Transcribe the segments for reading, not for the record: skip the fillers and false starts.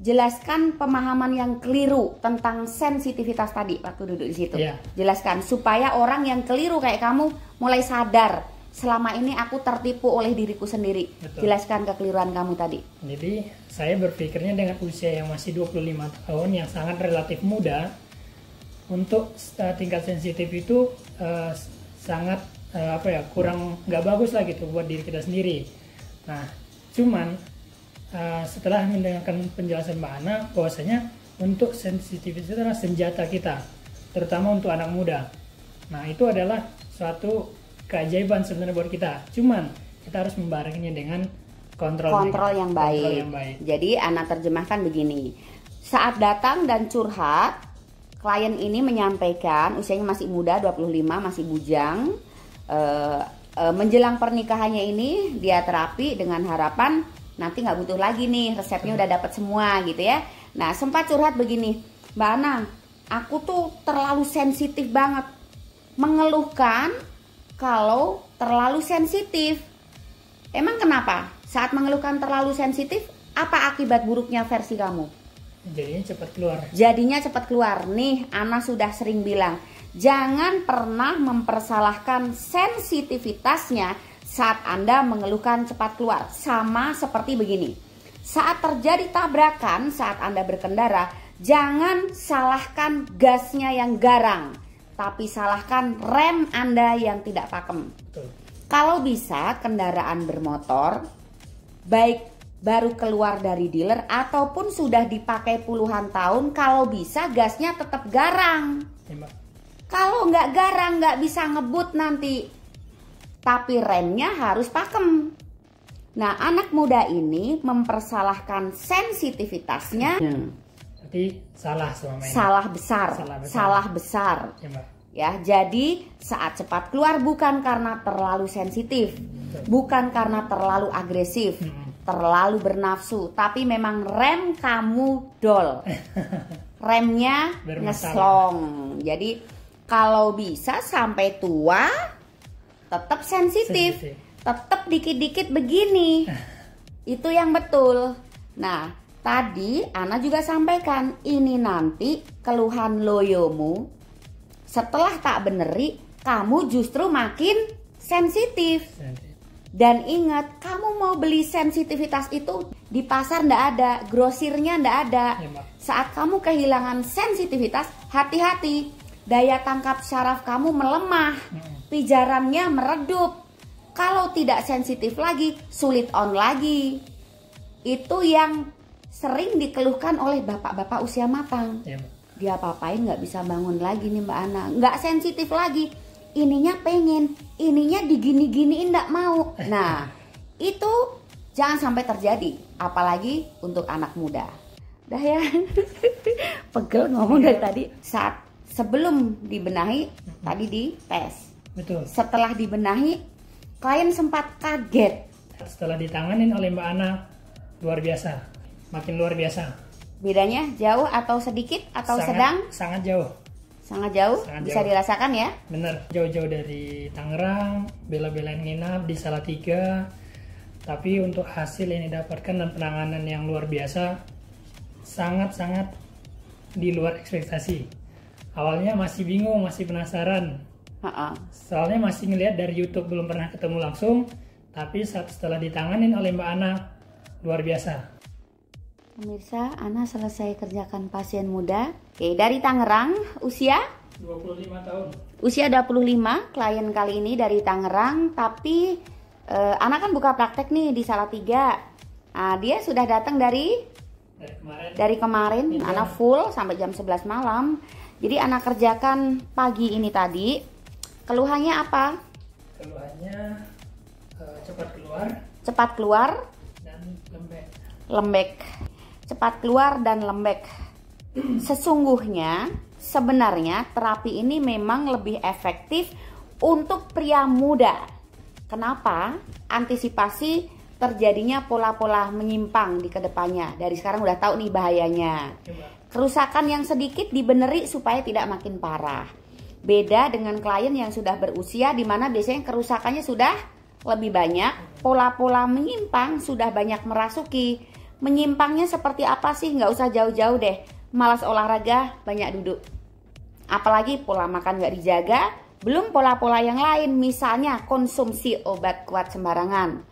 jelaskan pemahaman yang keliru tentang sensitivitas tadi waktu duduk di situ. Jelaskan supaya orang yang keliru kayak kamu mulai sadar selama ini aku tertipu oleh diriku sendiri. Jelaskan kekeliruan kamu tadi. Jadi saya berpikirnya dengan usia yang masih 25 tahun yang sangat relatif muda, untuk tingkat sensitif itu sangat kurang nggak bagus lah gitu buat diri kita sendiri. Nah, cuman setelah mendengarkan penjelasan Mbak Ana bahwasanya untuk sensitivitas itu adalah senjata kita, terutama untuk anak muda. Nah, itu adalah suatu keajaiban sebenarnya buat kita. Cuman kita harus membarenginya dengan kontrol yang baik. Jadi Ana terjemahkan begini. Saat datang dan curhat, klien ini menyampaikan usianya masih muda, 25, masih bujang. Menjelang pernikahannya ini dia terapi dengan harapan nanti nggak butuh lagi nih, resepnya udah dapat semua gitu ya. Nah, sempat curhat begini, Mbak Ana, aku tuh terlalu sensitif banget, mengeluhkan kalau terlalu sensitif. Emang kenapa? Saat mengeluhkan terlalu sensitif, apa akibat buruknya versi kamu? Jadinya cepat keluar. Nih, Ana sudah sering bilang, jangan pernah mempersalahkan sensitivitasnya saat Anda mengeluhkan cepat keluar. Sama seperti begini, saat terjadi tabrakan saat Anda berkendara, jangan salahkan gasnya yang garang, tapi salahkan rem Anda yang tidak pakem. Kalau bisa kendaraan bermotor, baik baru keluar dari dealer ataupun sudah dipakai puluhan tahun, kalau bisa gasnya tetap garang. Kalau nggak garang nggak bisa ngebut nanti, tapi remnya harus pakem. Nah, anak muda ini mempersalahkan sensitivitasnya. Jadi salah selama ini. Salah besar. Ya, jadi saat cepat keluar bukan karena terlalu sensitif, bukan karena terlalu agresif, terlalu bernafsu, tapi memang rem kamu dol. Remnya ngeslong. Jadi kalau bisa sampai tua tetap sensitif, tetap dikit-dikit begini. Itu yang betul. Nah, tadi Ana juga sampaikan, ini nanti keluhan loyomu setelah tak beneri, kamu justru makin sensitif. Dan ingat, kamu mau beli sensitivitas itu di pasar ndak ada, grosirnya ndak ada. Saat kamu kehilangan sensitivitas, hati-hati, daya tangkap syaraf kamu melemah, pijarannya meredup. Kalau tidak sensitif lagi, sulit on lagi. Itu yang sering dikeluhkan oleh bapak-bapak usia matang. Dia apa-apain nggak bisa bangun lagi nih Mbak Ana, nggak sensitif lagi. Ininya pengen, ininya digini-giniin nggak mau. Nah, itu jangan sampai terjadi, apalagi untuk anak muda. Dah ya, pegel ngomong dari tadi. Saat sebelum dibenahi, tadi di tes. Setelah dibenahi, klien sempat kaget. Setelah ditanganin oleh Mbak Ana, luar biasa, makin luar biasa. Bedanya jauh atau sedikit atau sedang? Sangat jauh. Sangat jauh, bisa dirasakan ya? Bener, jauh-jauh dari Tangerang, bela-belain nginap di Salatiga. Tapi untuk hasil yang didapatkan dan penanganan yang luar biasa, sangat-sangat di luar ekspektasi. Awalnya masih bingung, masih penasaran. Soalnya masih ngelihat dari YouTube, belum pernah ketemu langsung. Tapi setelah ditanganin oleh Mbak Ana, luar biasa. Pemirsa, Ana selesai kerjakan pasien muda. Oke, dari Tangerang, usia? 25 tahun. Usia 25, klien kali ini dari Tangerang. Tapi Ana kan buka praktek nih di Salatiga. Nah, dia sudah datang dari kemarin. Ana full sampai jam 11 malam. Jadi Ana kerjakan pagi ini tadi. Keluhannya apa? Keluhannya cepat keluar dan lembek. Cepat keluar dan lembek. Sesungguhnya sebenarnya terapi ini memang lebih efektif untuk pria muda. Kenapa? Antisipasi terjadinya pola-pola menyimpang di kedepannya. Dari sekarang udah tahu nih bahayanya. Kerusakan yang sedikit dibeneri supaya tidak makin parah. Beda dengan klien yang sudah berusia, di mana biasanya kerusakannya sudah lebih banyak, pola-pola menyimpang sudah banyak merasuki. Menyimpangnya seperti apa sih? Nggak usah jauh-jauh deh. Malas olahraga, banyak duduk. Apalagi pola makan nggak dijaga, belum pola-pola yang lain. Misalnya konsumsi obat kuat sembarangan,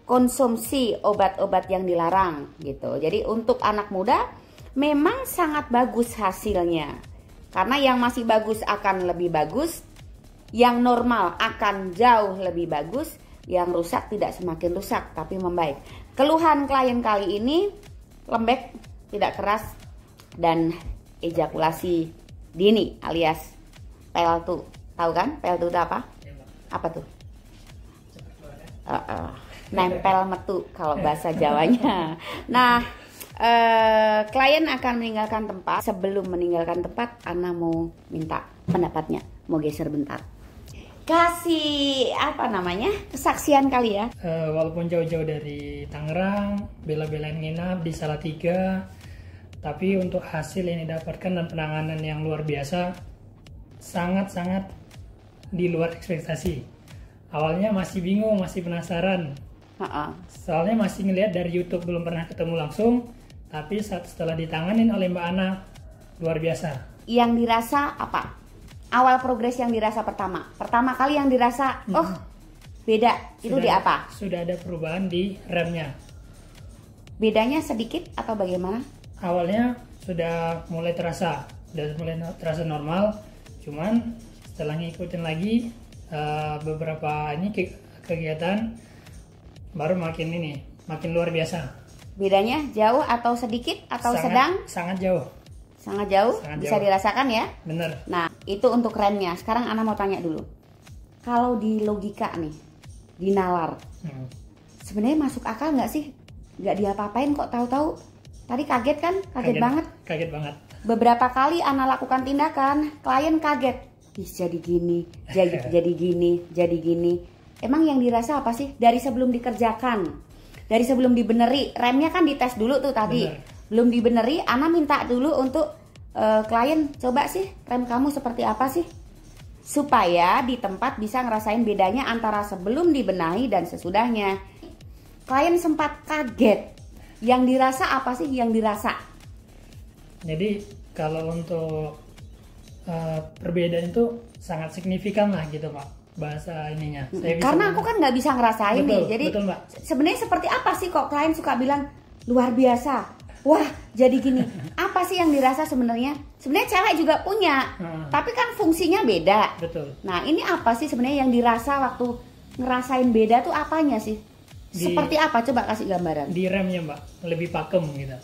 konsumsi obat-obat yang dilarang gitu. Jadi untuk anak muda memang sangat bagus hasilnya. Karena yang masih bagus akan lebih bagus, yang normal akan jauh lebih bagus, yang rusak tidak semakin rusak tapi membaik. Keluhan klien kali ini lembek, tidak keras, dan ejakulasi dini alias PLT. Tahu kan PLT itu apa? Apa tuh? Nempel metu kalau bahasa Jawanya. Nah, klien akan meninggalkan tempat. Sebelum meninggalkan tempat, Ana mau minta pendapatnya, mau geser bentar. Kasih apa namanya, kesaksian kali ya. Walaupun jauh-jauh dari Tangerang, bela-belain nginap di Salatiga, tapi untuk hasil yang didapatkan dan penanganan yang luar biasa, sangat-sangat di luar ekspektasi. Awalnya masih bingung, masih penasaran. Soalnya masih ngeliat dari YouTube, belum pernah ketemu langsung. Tapi setelah ditanganin oleh Mbak Ana, luar biasa. Yang dirasa apa? Awal progres yang dirasa pertama kali yang dirasa, oh beda, itu di apa? Sudah ada perubahan di remnya. Bedanya sedikit atau bagaimana? Awalnya sudah mulai terasa normal, cuman setelah ngikutin lagi beberapa kegiatan, baru makin luar biasa. Bedanya jauh atau sedikit atau sedang? Sangat jauh. Sangat jauh, bisa dirasakan ya? Bener. Nah, itu untuk remnya. Sekarang Ana mau tanya dulu. Kalau di logika nih, di nalar, sebenarnya masuk akal nggak sih? Nggak diapa-apain kok tahu-tahu. Tadi kaget kan? Kaget banget. Kaget banget. Beberapa kali Ana lakukan tindakan, klien kaget. Ih, jadi gini, jadi gini. Emang yang dirasa apa sih? Dari sebelum dikerjakan, dari sebelum dibeneri, remnya kan dites dulu tuh tadi. Bener. Belum dibeneri, Ana minta dulu untuk klien, coba sih rem kamu seperti apa sih? Supaya di tempat bisa ngerasain bedanya antara sebelum dibenahi dan sesudahnya. Klien sempat kaget. Yang dirasa apa sih yang dirasa? Jadi kalau untuk perbedaan itu sangat signifikan lah gitu Pak, bahasa ininya. Karena aku kan nggak bisa ngerasain nih. Jadi sebenarnya seperti apa sih kok klien suka bilang luar biasa? Wah, jadi gini. Apa sih yang dirasa sebenarnya? Sebenarnya cewek juga punya, tapi kan fungsinya beda. Betul. Nah, ini apa sih sebenarnya yang dirasa waktu ngerasain beda tuh apanya sih? Seperti apa? Coba kasih gambaran. Di remnya Mbak, lebih pakem gitu.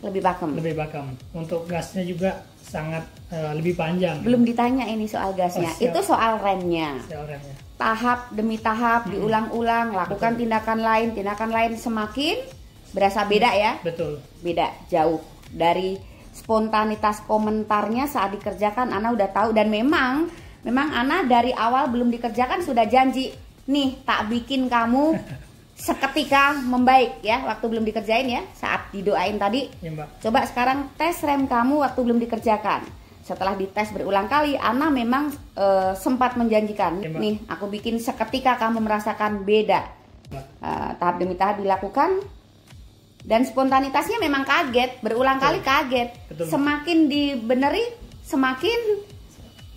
Lebih pakem. Lebih pakem. Untuk gasnya juga sangat lebih panjang. Belum ditanya ini soal gasnya. Itu soal remnya. Soal remnya. Tahap demi tahap diulang-ulang, lakukan tindakan lain semakin berasa beda ya? Betul. Beda, jauh. Dari spontanitas komentarnya saat dikerjakan Ana udah tahu. Dan memang Ana dari awal belum dikerjakan sudah janji, nih tak bikin kamu seketika membaik ya, waktu belum dikerjain ya, saat didoain tadi ya, Mbak. Coba sekarang tes rem kamu waktu belum dikerjakan. Setelah dites berulang kali, Ana memang sempat menjanjikan, ya, nih aku bikin seketika kamu merasakan beda. Tahap demi tahap dilakukan. Dan spontanitasnya memang kaget, berulang kali kaget. Betul. Semakin dibeneri, semakin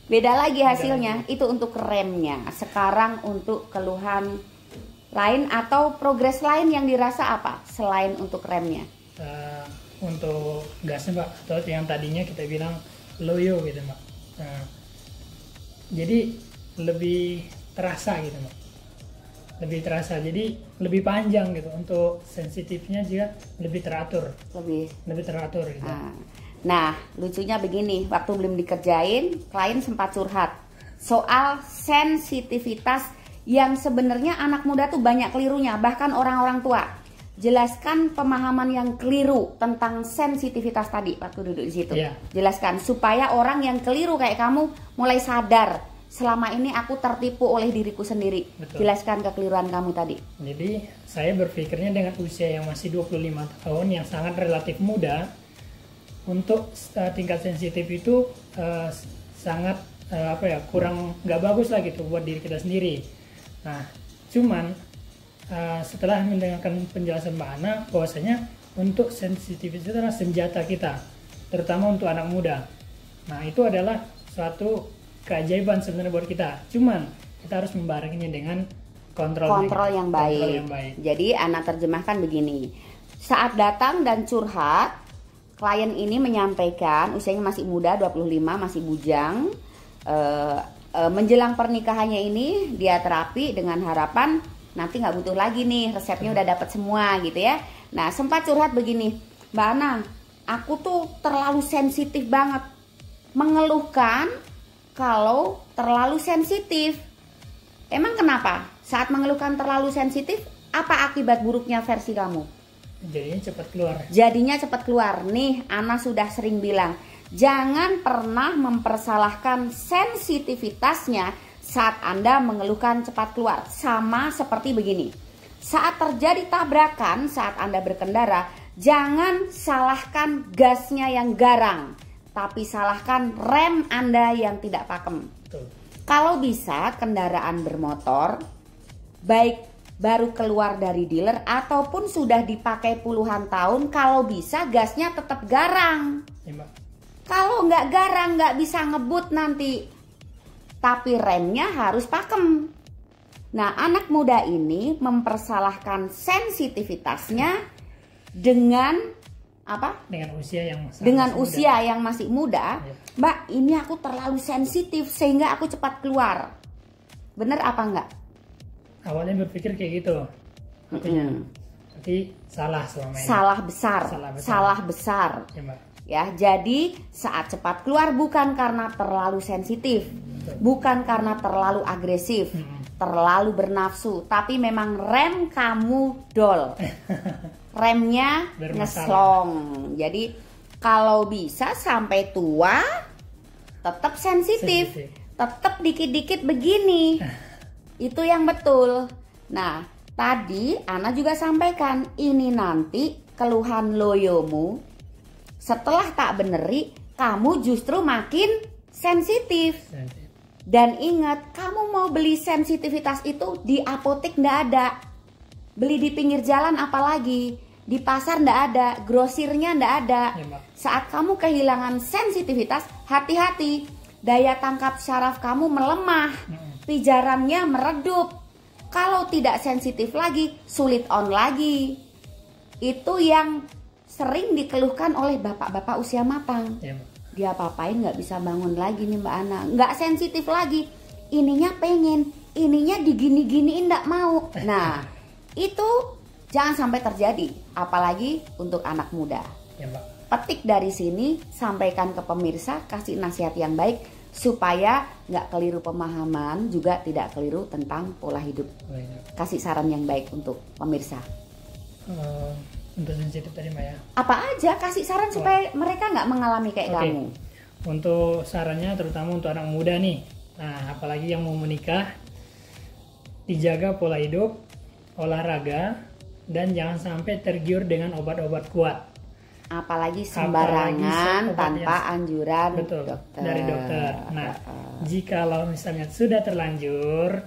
beda lagi hasilnya. Itu untuk remnya. Sekarang untuk keluhan lain atau progres lain yang dirasa apa selain untuk remnya? Untuk gasnya Mbak, atau yang tadinya kita bilang loyo gitu Mbak. Jadi lebih terasa gitu Mbak. Lebih terasa, jadi lebih panjang gitu. Untuk sensitifnya juga lebih teratur. Lebih teratur gitu. Nah, lucunya begini, waktu belum dikerjain, klien sempat curhat soal sensitivitas yang sebenarnya anak muda tuh banyak kelirunya, bahkan orang-orang tua. Jelaskan pemahaman yang keliru tentang sensitivitas tadi waktu duduk di situ. Yeah. Jelaskan supaya orang yang keliru kayak kamu mulai sadar. Selama ini aku tertipu oleh diriku sendiri. Betul. Jelaskan kekeliruan kamu tadi. Jadi saya berpikirnya dengan usia yang masih 25 tahun yang sangat relatif muda, untuk tingkat sensitif itu sangat kurang nggak bagus lah gitu buat diri kita sendiri. Nah, cuman setelah mendengarkan penjelasan Mbak Ana, bahwasanya untuk sensitivitas adalah senjata kita, terutama untuk anak muda. Nah, itu adalah suatu keajaiban sebenarnya buat kita. Cuman kita harus membarenginya dengan kontrol yang baik. Jadi anak terjemahkan begini. Saat datang dan curhat, klien ini menyampaikan usianya masih muda, 25, masih bujang. Menjelang pernikahannya ini dia terapi dengan harapan nanti nggak butuh lagi nih, resepnya udah dapat semua gitu ya. Nah, sempat curhat begini, Mbak Ana, aku tuh terlalu sensitif banget, mengeluhkan kalau terlalu sensitif. Emang kenapa? Saat mengeluhkan terlalu sensitif, apa akibat buruknya versi kamu? Jadinya cepat keluar. Nih, Ana sudah sering bilang, jangan pernah mempersalahkan sensitivitasnya saat Anda mengeluhkan cepat keluar. Sama seperti begini. Saat terjadi tabrakan saat Anda berkendara, jangan salahkan gasnya yang garang, tapi salahkan rem Anda yang tidak pakem. Kalau bisa kendaraan bermotor, baik baru keluar dari dealer ataupun sudah dipakai puluhan tahun, kalau bisa gasnya tetap garang. Kalau nggak garang nggak bisa ngebut nanti, tapi remnya harus pakem. Nah, anak muda ini mempersalahkan sensitivitasnya dengan apa? Dengan usia yang masih muda. Ya. Mbak, ini aku terlalu sensitif sehingga aku cepat keluar. Bener apa enggak? Awalnya berpikir kayak gitu. Tapi salah selama ini. Salah besar. Ya, Mbak. Ya, jadi saat cepat keluar bukan karena terlalu sensitif, bukan karena terlalu agresif, terlalu bernafsu, tapi memang rem kamu dol. Remnya ngeslong. Jadi kalau bisa sampai tua tetap sensitif. Tetap dikit-dikit begini. Itu yang betul. Nah, tadi Ana juga sampaikan, ini nanti keluhan loyomu setelah tak beneri, kamu justru makin sensitif. Dan ingat, kamu mau beli sensitivitas itu di apotek ndak ada. Beli di pinggir jalan apalagi. Di pasar ndak ada, grosirnya ndak ada. Saat kamu kehilangan sensitivitas, hati-hati. Daya tangkap syaraf kamu melemah. Pijarannya meredup. Kalau tidak sensitif lagi, sulit on lagi. Itu yang sering dikeluhkan oleh bapak-bapak usia matang. Dia apa-apain nggak bisa bangun lagi nih Mbak Ana, nggak sensitif lagi. Ininya pengen, ininya digini-giniin nggak mau. Nah, itu jangan sampai terjadi, apalagi untuk anak muda. Petik dari sini, sampaikan ke pemirsa, kasih nasihat yang baik supaya nggak keliru pemahaman, juga tidak keliru tentang pola hidup. Kasih saran yang baik untuk pemirsa. Untuk sensitif tadi Mbak ya. Apa aja kasih saran supaya mereka nggak mengalami kayak kamu. Untuk sarannya terutama untuk anak muda nih. Nah, apalagi yang mau menikah, dijaga pola hidup, olahraga, dan jangan sampai tergiur dengan obat-obat kuat. Apalagi sembarangan tanpa anjuran dokter. Dari dokter. Nah, jikalau misalnya sudah terlanjur,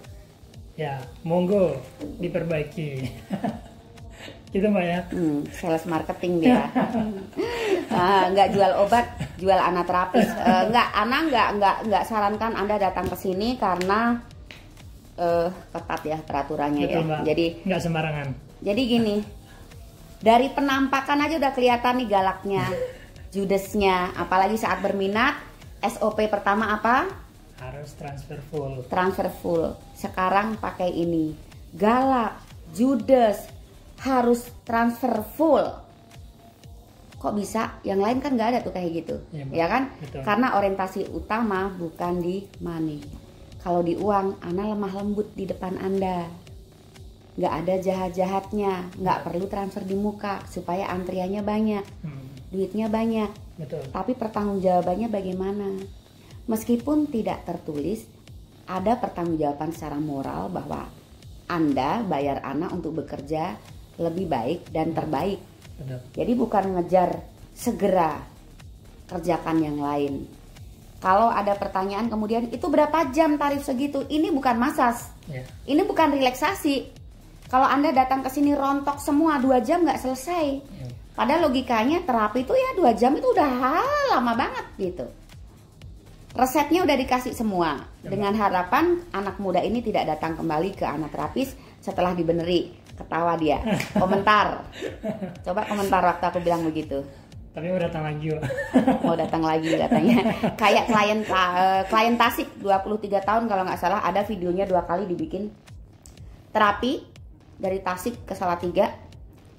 ya monggo diperbaiki. Gitu Mbak ya. Sales marketing dia. Nggak jual obat, jual anaterapis. Ana nggak sarankan Anda datang ke sini karena ketat ya peraturannya. Betul, ya. Mbak. Jadi nggak sembarangan. Jadi gini, dari penampakan aja udah kelihatan nih galaknya, judesnya. Apalagi saat berminat, SOP pertama apa? Harus transfer full. Transfer full. Sekarang pakai ini, galak, judes. Harus transfer full. Kok bisa? Yang lain kan nggak ada tuh kayak gitu, ya kan? Betul. Karena orientasi utama bukan di money. Kalau di uang, Ana lemah lembut di depan Anda. Nggak ada jahat-jahatnya, nggak perlu transfer di muka supaya antriannya banyak, duitnya banyak. Betul. Tapi pertanggungjawabannya bagaimana? Meskipun tidak tertulis, ada pertanggungjawaban secara moral bahwa Anda bayar Ana untuk bekerja lebih baik dan terbaik. Betul. Jadi bukan ngejar segera kerjakan yang lain. Kalau ada pertanyaan kemudian itu berapa jam tarif segitu? Ini bukan masas. Ini bukan relaksasi. Kalau Anda datang ke sini rontok semua 2 jam nggak selesai. Padahal logikanya terapi itu ya 2 jam itu udah lama banget gitu. Resepnya udah dikasih semua, dengan harapan anak muda ini tidak datang kembali ke anak terapis setelah dibeneri. Ketawa dia. Komentar. Coba komentar waktu aku bilang begitu. Tapi mau datang lagi, Pak. Mau datang lagi katanya. Kayak klien Tasik 23 tahun kalau nggak salah, ada videonya 2 kali dibikin. Terapi dari Tasik ke Salatiga.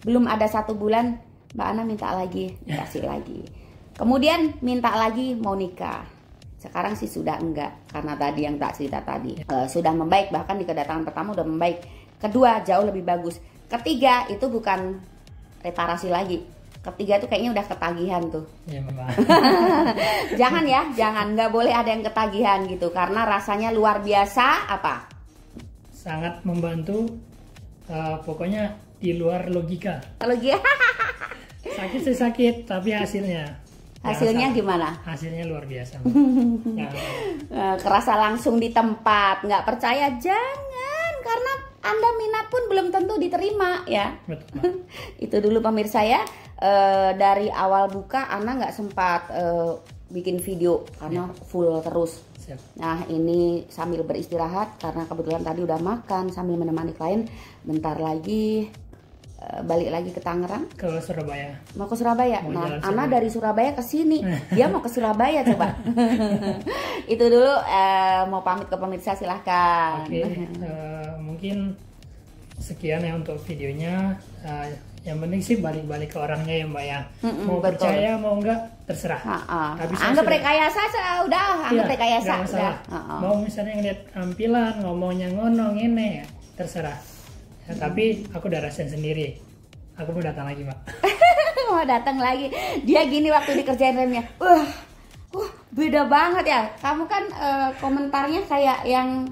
Belum ada 1 bulan, Mbak Ana minta lagi, dikasih lagi. Kemudian minta lagi mau nikah. Sekarang sih sudah enggak, karena tadi yang tak cerita tadi. Sudah membaik, bahkan di kedatangan pertama udah membaik. Kedua jauh lebih bagus. Ketiga itu bukan reparasi lagi. Ketiga tuh kayaknya udah ketagihan tuh. Ya, Jangan ya, jangan, nggak boleh ada yang ketagihan gitu, karena rasanya luar biasa apa? Sangat membantu, pokoknya di luar logika. Logika. Sakit sih sakit, tapi hasilnya gimana? Hasilnya luar biasa. Ya. Kerasa langsung di tempat, nggak percaya jangan, karena Anda minat pun belum tentu diterima ya. Betul. Itu dulu pemirsa ya. Dari awal buka Ana nggak sempat bikin video karena full terus. Siap. Nah ini sambil beristirahat karena kebetulan tadi udah makan, sambil menemani klien. Bentar lagi balik lagi ke Tangerang. Ke Surabaya. Mau ke Surabaya. Mau Nah jalan Ana dari Surabaya ke sini, dia mau ke Surabaya coba. Itu dulu, mau pamit ke pemirsa silahkan. Oke, mungkin sekian ya untuk videonya. Yang penting sih balik-balik ke orangnya ya Mbak ya. Mau betul. percaya mau enggak terserah. Anggap rekayasa udah, anggap rekayasa udah. Mau misalnya ngeliat tampilan, ngomongnya ngonong ini ya terserah. Ya, tapi aku udah rasain sendiri. Aku mau datang lagi Mbak. Mau datang lagi. Dia gini waktu dikerjain remnya. Beda banget ya. Kamu kan komentarnya kayak yang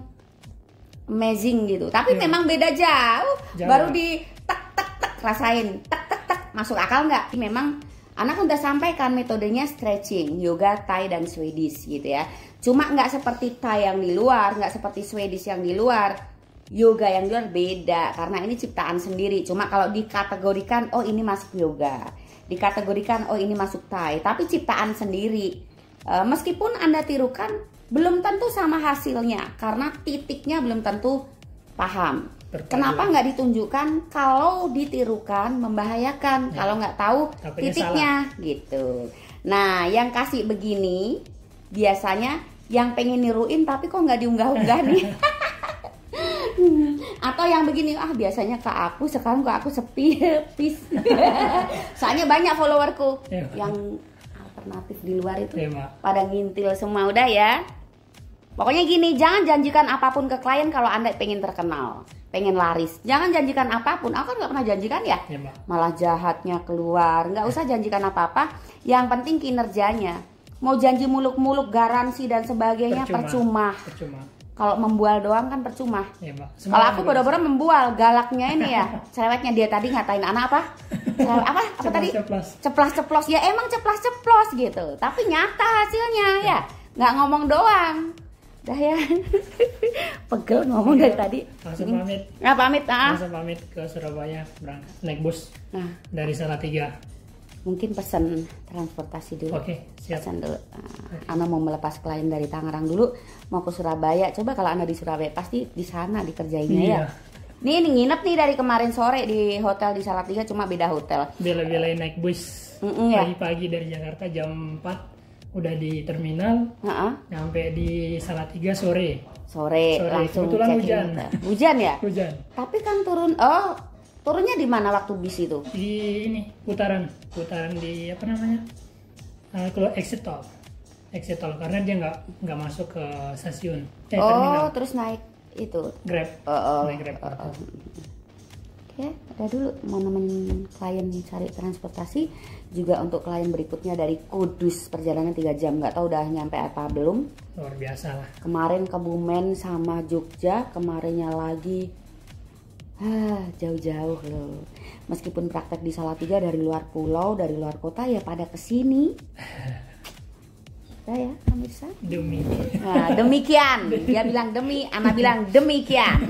amazing gitu. Tapi memang beda jauh. Baru di rasain tak masuk akal nggak? Memang anak udah sampaikan metodenya stretching, yoga, Thai dan Swedish gitu ya. Cuma nggak seperti Thai yang di luar, nggak seperti Swedish yang di luar. Yoga yang di luar beda karena ini ciptaan sendiri. Cuma kalau dikategorikan oh ini masuk yoga, dikategorikan oh ini masuk Thai, tapi ciptaan sendiri. Meskipun Anda tirukan belum tentu sama hasilnya karena titiknya belum tentu paham. Kenapa nggak ditunjukkan? Kalau ditirukan membahayakan, kalau nggak tahu titiknya gitu. Nah, yang kasih begini biasanya yang pengen niruin tapi kok nggak diunggah-unggah nih. Atau yang begini, biasanya ke aku, sekarang kok aku sepi. Soalnya banyak followerku yang alternatif di luar itu pada ngintil semua. Udah ya. Pokoknya gini, jangan janjikan apapun ke klien kalau Anda pengen terkenal, pengen laris. Jangan janjikan apapun. Aku kan nggak pernah janjikan ya. Malah jahatnya keluar. Nggak usah janjikan apa-apa. Yang penting kinerjanya. Mau janji muluk-muluk, garansi dan sebagainya percuma. Kalau membual doang kan percuma. Kalau aku bodo-bodo membual, galaknya ini ya. Cerewetnya dia tadi ngatain anak apa? Apa tadi? Ceplas-ceplos. Ya emang ceplas-ceplos gitu. Tapi nyata hasilnya ya. Nggak ngomong doang. Udah ya. Pegel ngomong dari tadi. Langsung pamit. Pamit. Langsung pamit ke Surabaya, berangkat naik bus dari Salatiga. Mungkin pesan transportasi dulu. Oke, siap. Pesan dulu. Ana mau melepas klien dari Tangerang dulu, mau ke Surabaya. Coba kalau Anda di Surabaya pasti di sana dikerjainnya ya. Nih nginep nih dari kemarin sore di hotel di Salatiga, cuma beda hotel. Bela-belain naik bus pagi-pagi dari Jakarta jam 4 udah di terminal, nyampe di Salatiga sore langsung kebetulan hujan ya? Hujan. Tapi kan turunnya di mana waktu bis itu? Di ini putaran di apa namanya? Kalau exit tol karena dia nggak masuk ke stasiun. Terminal. Terus naik itu Grab. Naik Grab. Oke, udah dulu mau nemenin klien cari transportasi juga untuk klien berikutnya dari Kudus, perjalanan 3 jam, nggak tahu udah nyampe apa belum. Luar biasa lah. Kemarin Kebumen sama Jogja, kemarinnya lagi jauh-jauh loh. Meskipun praktek di Salatiga dari luar pulau, dari luar kota ya pada kesini. Ya pemirsa. Demi. Demikian. Dia bilang demi, Ana bilang demikian.